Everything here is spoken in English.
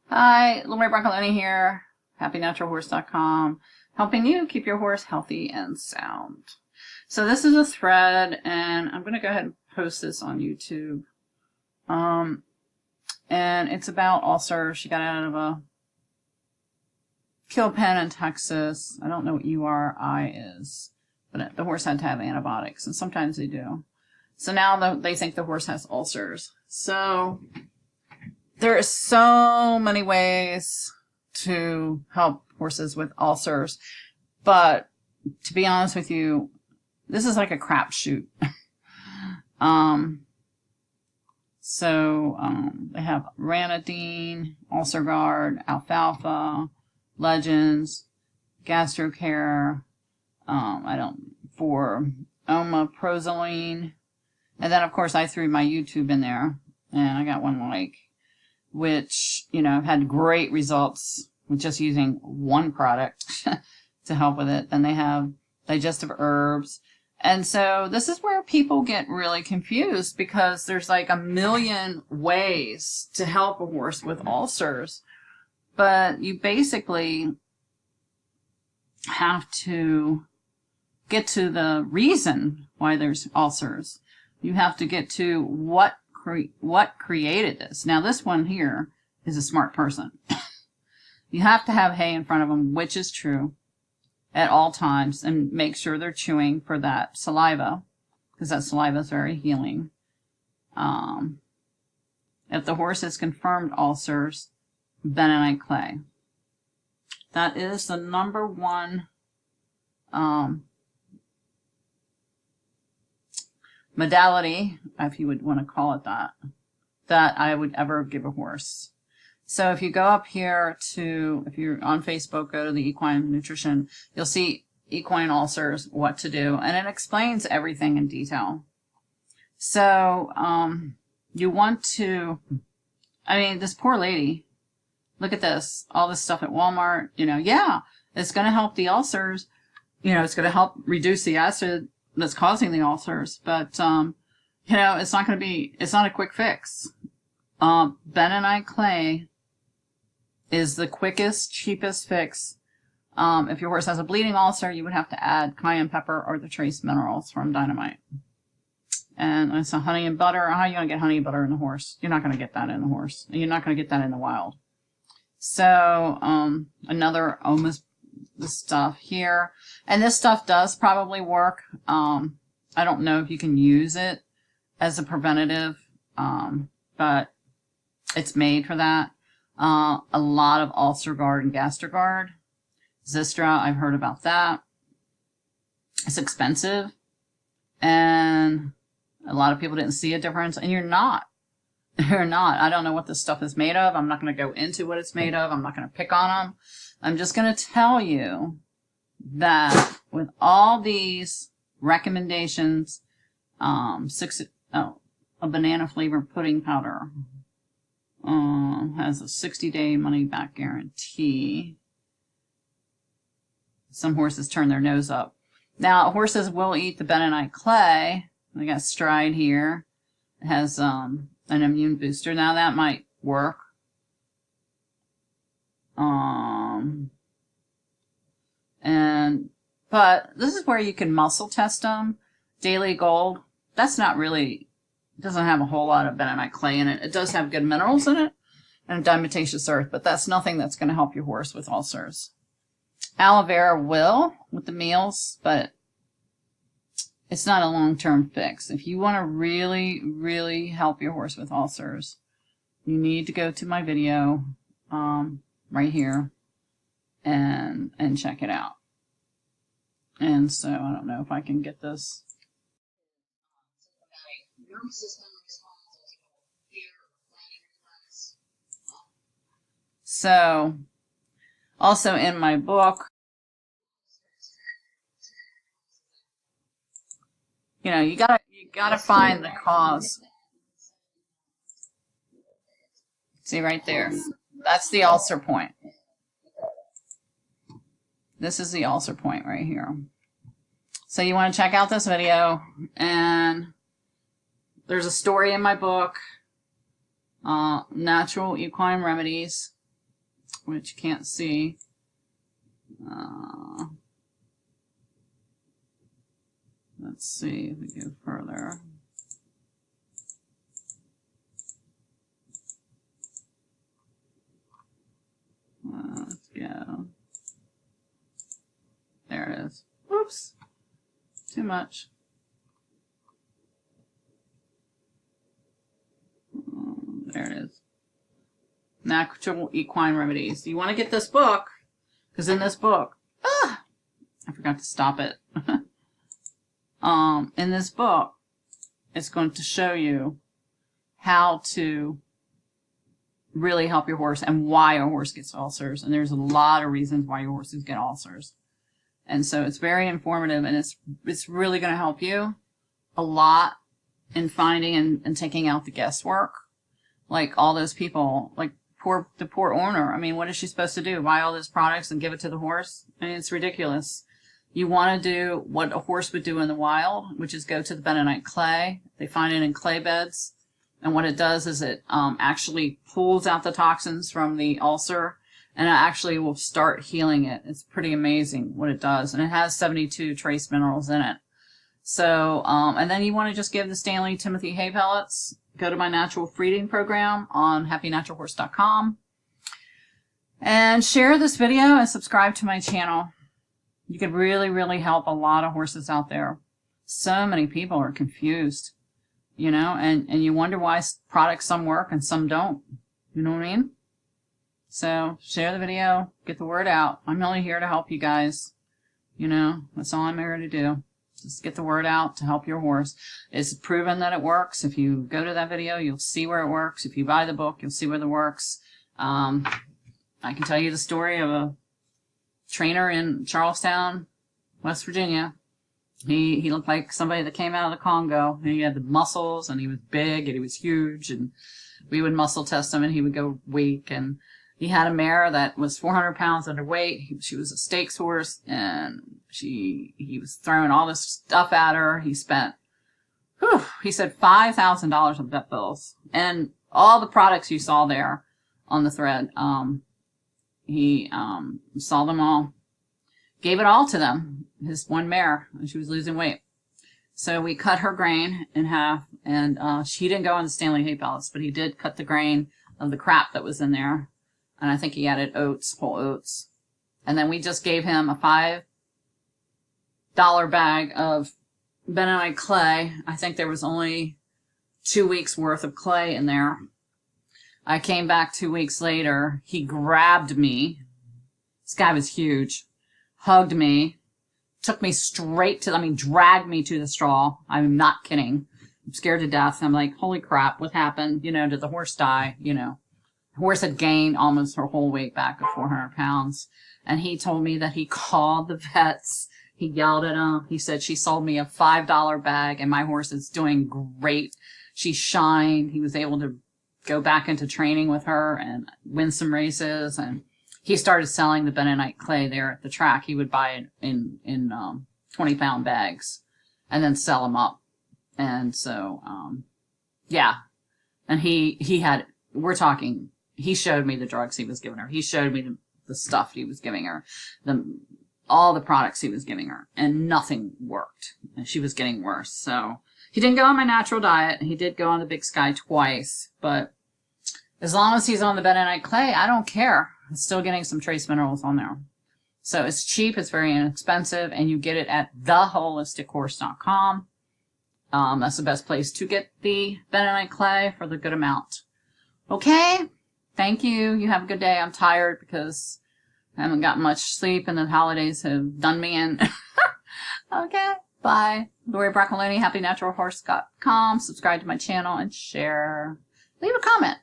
Hi, Lori Broccoloni here, happynaturalhorse.com, helping you keep your horse healthy and sound. So this is a thread, and I'm going to go ahead and post this on YouTube. And it's about ulcers. She got out of a kill pen in Texas. I don't know what URI is, but the horse had to have antibiotics, and sometimes they do. So now they think the horse has ulcers. So there are so many ways to help horses with ulcers, but to be honest with you, this is like a crapshoot. They have ranitidine, ulcer guard, alfalfa, legends, gastrocare, for omeprazole, and then of course I threw my YouTube in there, and I got one which, I've had great results with just using one product to help with it. Then they have digestive herbs. And so this is where people get really confused, because there's like a million ways to help a horse with ulcers. But you basically have to get to the reason why there's ulcers. You have to get to what created this. Now this one here is a smart person. You have to have hay in front of them, which is true at all times, and make sure they're chewing for that saliva, because that saliva is very healing. If the horse has confirmed ulcers, bentonite clay. That is the number one modality, if you would want to call it that I would ever give a horse. So if you go up here if you're on Facebook, go to the Equine Nutrition, you'll see equine ulcers, what to do, and it explains everything in detail. So you want to, this poor lady, look at this, all this stuff at Walmart, yeah, it's going to help the ulcers, it's going to help reduce the acid that's causing the ulcers, but it's not a quick fix. Bentonite clay is the quickest, cheapest fix. If your horse has a bleeding ulcer, you would have to add cayenne pepper or the trace minerals from Dynamite. And it's a honey and butter. How are you going to get honey and butter in the horse? You're not going to get that in the horse. You're not going to get that in the wild. So another this stuff here, and this stuff does probably work. I don't know if you can use it as a preventative, but it's made for that. A lot of ulcer guard and gastric guard. Zystra, I've heard about that. It's expensive, and a lot of people didn't see a difference, and you're not. I don't know what this stuff is made of. I'm not going to go into what it's made of. I'm not going to pick on them. I'm just going to tell you that with all these recommendations, a banana flavored pudding powder has a 60-day money-back guarantee. Some horses turn their nose up. Now, horses will eat the bentonite clay. I got Stride here. It has an immune booster. Now, that might work. But this is where you can muscle test them. Daily Gold, that's not really, doesn't have a whole lot of bentonite clay in it. It does have good minerals in it and diatomaceous earth, but that's nothing that's going to help your horse with ulcers. Aloe vera will with the meals, but it's not a long-term fix. If you want to really, really help your horse with ulcers, you need to go to my video right here and check it out. And so I don't know if I can get this. So also in my book, you gotta find the cause. See right there, that's the ulcer point. This is the ulcer point right here. So you want to check out this video, and there's a story in my book, Natural Equine Remedies, which you can't see. Let's see if we go further. Let's go. There it is. Oops. Too much. There it is. Natural Equine Remedies. You want to get this book, because in this book, I forgot to stop it. In this book, it's going to show you how to really help your horse and why a horse gets ulcers. And there's a lot of reasons why your horses get ulcers. And so it's very informative, and it's really going to help you a lot in finding and taking out the guesswork. Like all those people, like the poor owner. I mean, what is she supposed to do? Buy all those products and give it to the horse? I mean, it's ridiculous. You want to do what a horse would do in the wild, which is go to the bentonite clay. They find it in clay beds. And what it does is it actually pulls out the toxins from the ulcer, and it actually will start healing it. It's pretty amazing what it does. And it has 72 trace minerals in it. So, and then you want to just give the Stanley Timothy hay pellets. Go to my natural feeding program on happynaturalhorse.com. And share this video and subscribe to my channel. You could really, really help a lot of horses out there. So many people are confused, you know, and you wonder why products some work and some don't. You know what I mean? So share the video, get the word out. I'm only here to help you guys. You know, that's all I'm here to do. Just get the word out to help your horse. It's proven that it works. If you go to that video, you'll see where it works. If you buy the book, you'll see where it works. I can tell you the story of a trainer in Charlestown, West Virginia. He looked like somebody that came out of the Congo. He had the muscles, and he was big, and he was huge, and we would muscle test him, and he would go weak. And he had a mare that was 400 pounds underweight. She was a stakes horse, and he was throwing all this stuff at her. He spent, he said $5,000 on vet bills, and all the products you saw there on the thread. He saw them all, gave it all to them. His one mare, and she was losing weight. So we cut her grain in half, and she didn't go on the Stanley hay pellets, but he did cut the grain of the crap that was in there. And I think he added oats, whole oats. And then we just gave him a $5 bag of bentonite clay. I think there was only 2 weeks worth of clay in there. I came back 2 weeks later. He grabbed me. This guy was huge. Hugged me. Took me straight to, dragged me to the straw. I'm not kidding. I'm scared to death. I'm like, holy crap, what happened? You know, did the horse die? You know. The horse had gained almost her whole weight back of 400 pounds. And he told me that he called the vets. He yelled at them. He said, she sold me a $5 bag, and my horse is doing great. She shined. He was able to go back into training with her and win some races. And he started selling the bentonite clay there at the track. He would buy it in 20-pound bags and then sell them up. And so, yeah. And he had, we're talking, he showed me the drugs he was giving her. He showed me the stuff he was giving her, all the products he was giving her, and nothing worked. And she was getting worse. So he didn't go on my natural diet. He did go on the Big Sky twice, but as long as he's on the bentonite clay, I don't care. I'm still getting some trace minerals on there. So it's cheap. It's very inexpensive, and you get it at theholistichorse.com. That's the best place to get the bentonite clay for the good amount. Okay. Thank you. You have a good day. I'm tired because I haven't got much sleep, and the holidays have done me in. Okay. Bye. Lori Braccoloni, happynaturalhorse.com. Subscribe to my channel and share. Leave a comment.